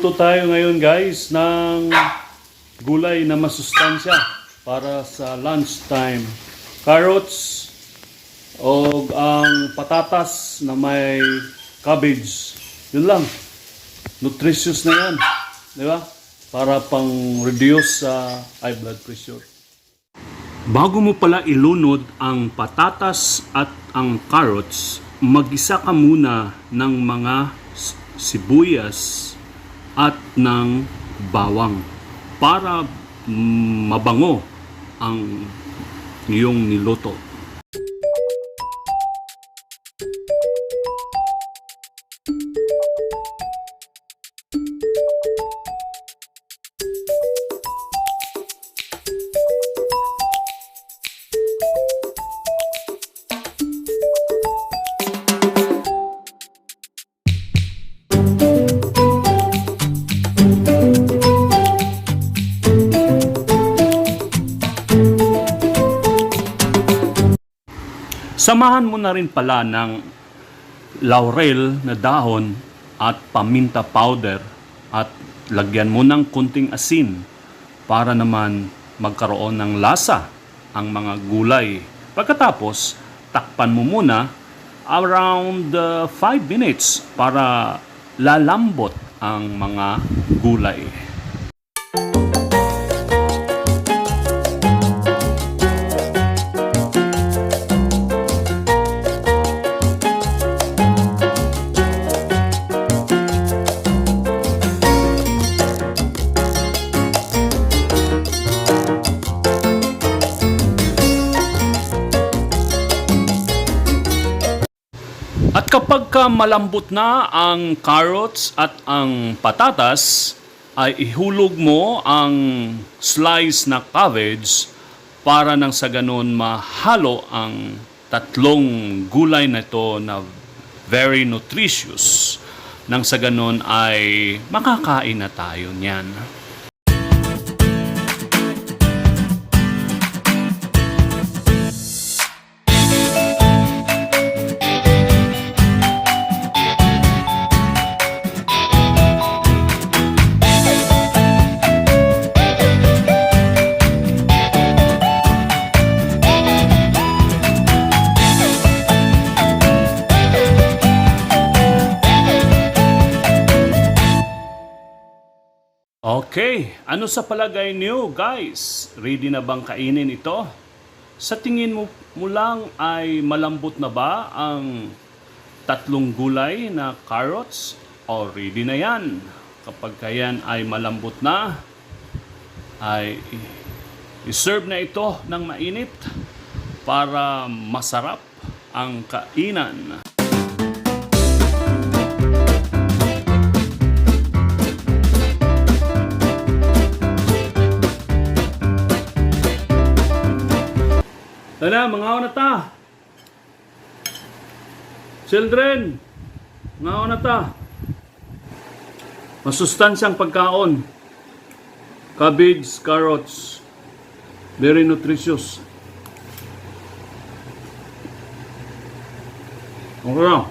Magluto tayo ngayon guys ng gulay na masustansya para sa lunchtime. Carrots o ang patatas na may cabbage. Yun lang. Nutritious na yan. Di ba? Para pang reduce sa high blood pressure. Bago mo pala ilunod ang patatas at ang carrots, mag-isa ka muna ng mga sibuyas at ng bawang para mabango ang iyong niluto. Samahan mo na rin pala ng laurel na dahon at paminta powder at lagyan mo ng kunting asin para naman magkaroon ng lasa ang mga gulay. Pagkatapos, takpan mo muna around 5 minutes para lalambot ang mga gulay. At kapag malambot na ang carrots at ang patatas, ay ihulog mo ang slice na cabbage para nang sa ganun mahalo ang tatlong gulay na ito na very nutritious. Nang sa ganun ay makakain na tayo niyan. Okay, ano sa palagay niyo guys? Ready na bang kainin ito? Sa tingin mo lang ay malambot na ba ang tatlong gulay na carrots? O ready na yan. Kapag yan ay malambot na, ay iserve na ito ng mainit para masarap ang kainan. Tala, mga na ta. Children, mga na ta. Masustansyang pagkaon. Cabbage, carrots. Very nutritious. Okay na.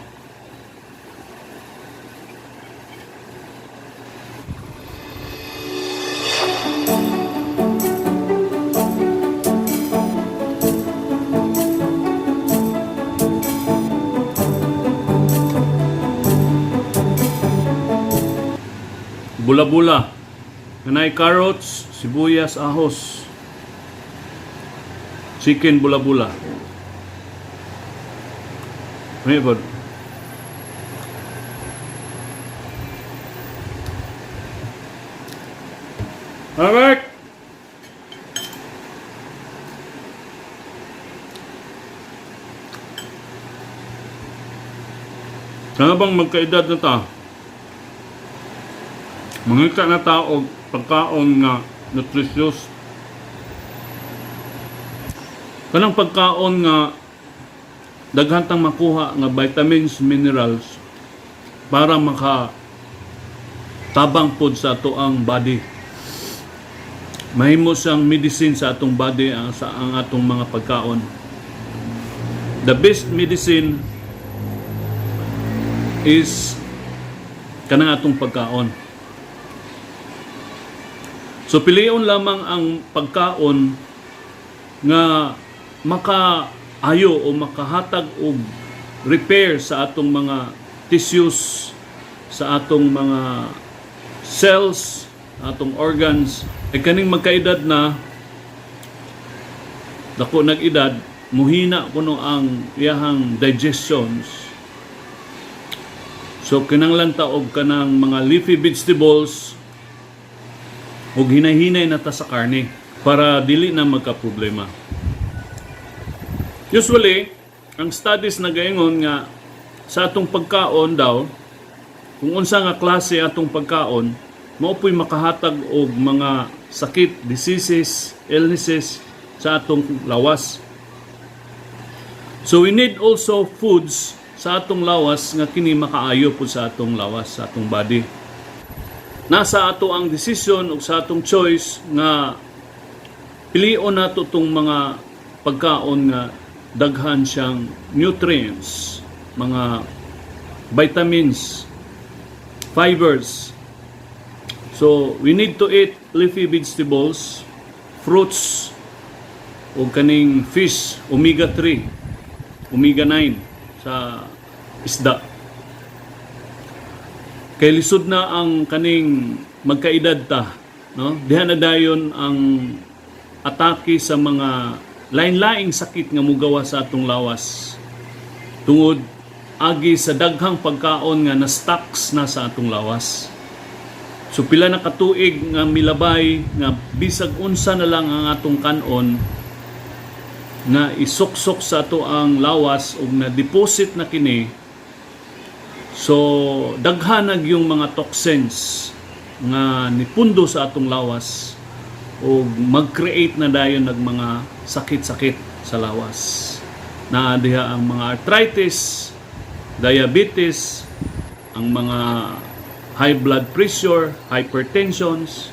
Bula-bula. Kanay carrots, sibuyas, ahos. Chicken bula-bula. May ba? Alright. Sana bang magkaedad na ta? Mangita na tao pagkaon nga nutritious. Kanang pagkaon nga daghantang makuha nga vitamins, minerals para maka tabang pod sa ato ang body. Mahimo siyang medicine sa atong body sa ang atong mga pagkaon. The best medicine is kanang atong pagkaon. So piliyon lamang ang pagkaon nga makaayo o makahatag og repair sa atong mga tissues, sa atong mga cells, atong organs. Ay kaning magkaedad na, dako nag-edad, muhina kuno ang iyahang digestions. So kinahanglan ta og kanang mga leafy vegetables ug hinay-hinay na ta sa karne para dili na magka-problema. Usually, ang studies nagaingon nga sa atong pagkaon daw, kung unsa nga klase atong pagkaon, mao po'y makahatag og mga sakit, diseases, illnesses sa atong lawas. So we need also foods sa atong lawas nga kini makaayo po sa atong lawas, sa atong body. Nasa ato ang decision o sa atong choice nga pilion nato itong mga pagkaon nga daghan siyang nutrients, mga vitamins, fibers. So, we need to eat leafy vegetables, fruits, o kaning fish, omega-3, omega-9 sa isda. Kay lisod na ang kaning magkaedad ta, no? Diha na dayon ang atake sa mga lain-laing sakit nga mugawa sa atong lawas. Tungod agi sa daghang pagkaon nga na-stocks na sa atong lawas. So pila na katuig nga milabay nga bisag unsa na lang ang atong kanon nga isuksok sa ato ang lawas ug na deposit na kini. So, daghanag yung mga toxins nga nipundo sa atong lawas o mag-create na dayon ng mga sakit-sakit sa lawas. Na diha ang mga arthritis, diabetes, ang mga high blood pressure, hypertensions.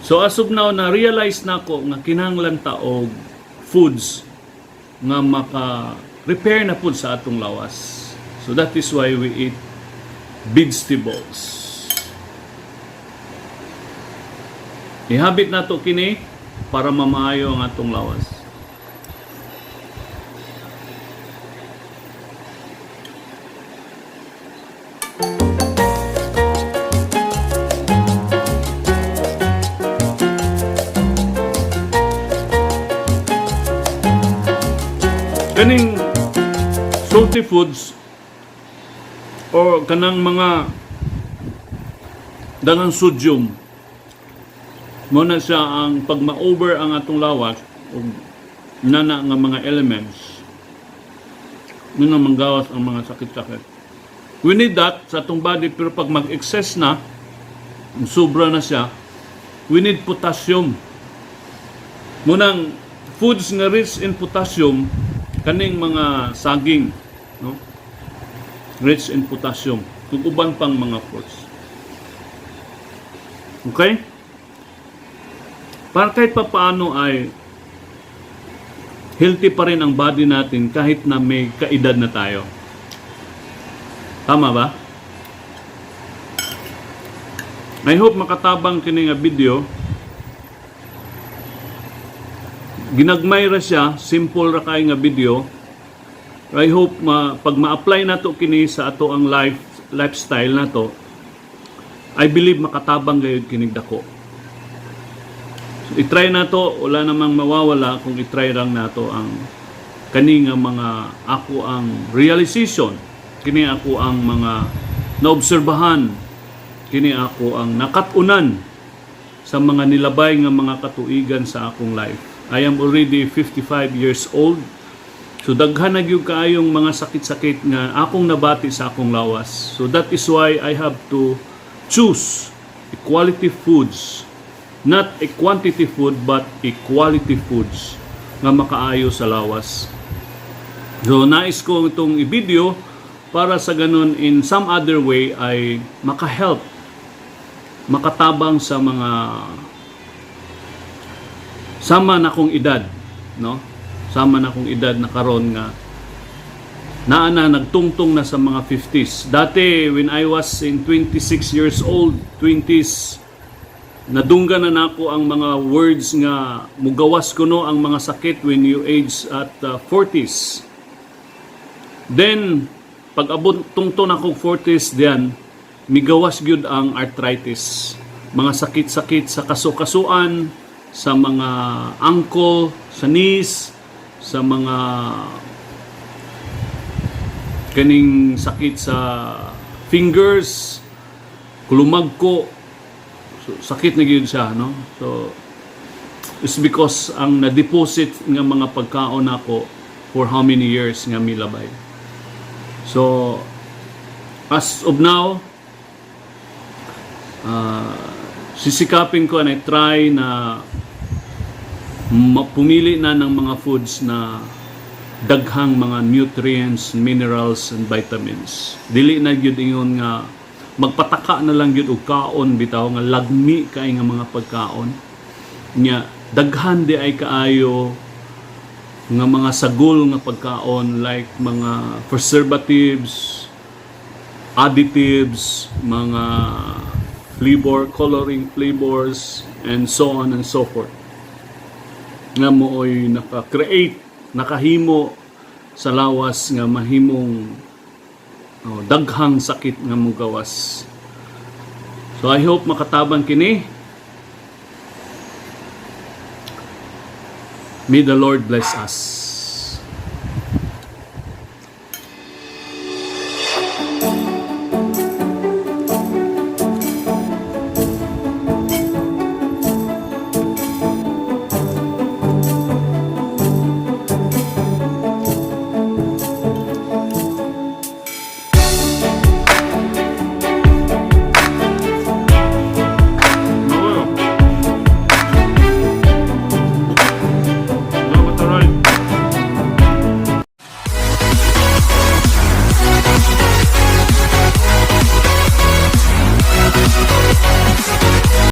So, as of now, na-realize na ko nga kinahanglan ta og foods nga maka-repair na pud sa atong lawas. So that is why we eat vegetables. Ihabit na to kini para mamaayo ang atong lawas. Kaning salty foods o kanang mga daghang sodium mo na siya ang pag ma-over ang atong lawas o nana nga mga elements na manggawas ang mga sakit-sakit. We need that sa atong body, pero pag mag-excess na, sobra na siya, we need potassium. Munang foods nga rich in potassium, kaning mga saging, no? Rich in potassium. Kung uban pang mga fruits. Okay? Para kahit pa paano ay healthy pa rin ang body natin kahit na may kaedad na tayo. Tama ba? I hope makatabang kini nga video. Ginagmay ra siya, simple ra kay nga video. I hope pag ma-apply na to kini sa ato ang lifestyle na to, I believe makatabang gayud kinig dako. So, i-try na to, wala namang mawawala kung i-try lang na to ang kani nga mga ako ang realization, kini ako ang mga naobserbahan, kini ako ang nakatunan sa mga nilabay nga mga katuigan sa akong life. I am already 55 years old. So daghan na gyud kaayong mga sakit-sakit nga akong nabati sa akong lawas. So that is why I have to choose quality foods. Not a quantity food but a quality foods nga makaayo sa lawas. So nais ko itong i-video para sa ganun in some other way ay maka-help, makatabang sa mga sama na kong edad, no? Sama na kong edad na karon nga naana nagtungtong na sa mga 50s. Dati when I was in 26 years old, 20s, nadunggan na nako ang mga words nga mugawas kuno ang mga sakit when you age at 40s. Then pag abot tungton ako 40s diyan, migawas gyud ang arthritis, mga sakit-sakit sa kasukasuan, sa mga ankle, sa knees, sa mga kaning sakit sa fingers, kulumagko. So, sakit na gyud siya, no? So it's because ang na-deposit nga mga pagkaon nako for how many years nga milabay. So as of now, sisikapin ko and I try na pumili na ng mga foods na daghang mga nutrients, minerals, and vitamins. Dili na gyud ingon nga magpataka na lang gyud og kaon bitaw nga lagmi kay nga mga pagkaon. Nya daghan di ay kaayo nga mga sagol nga pagkaon like mga preservatives, additives, mga coloring flavors, and so on and so forth. Nga mooy naka-create, nakahimo sa lawas nga mahimong daghang sakit nga mugawas. So I hope makatabang kini. May the Lord bless us.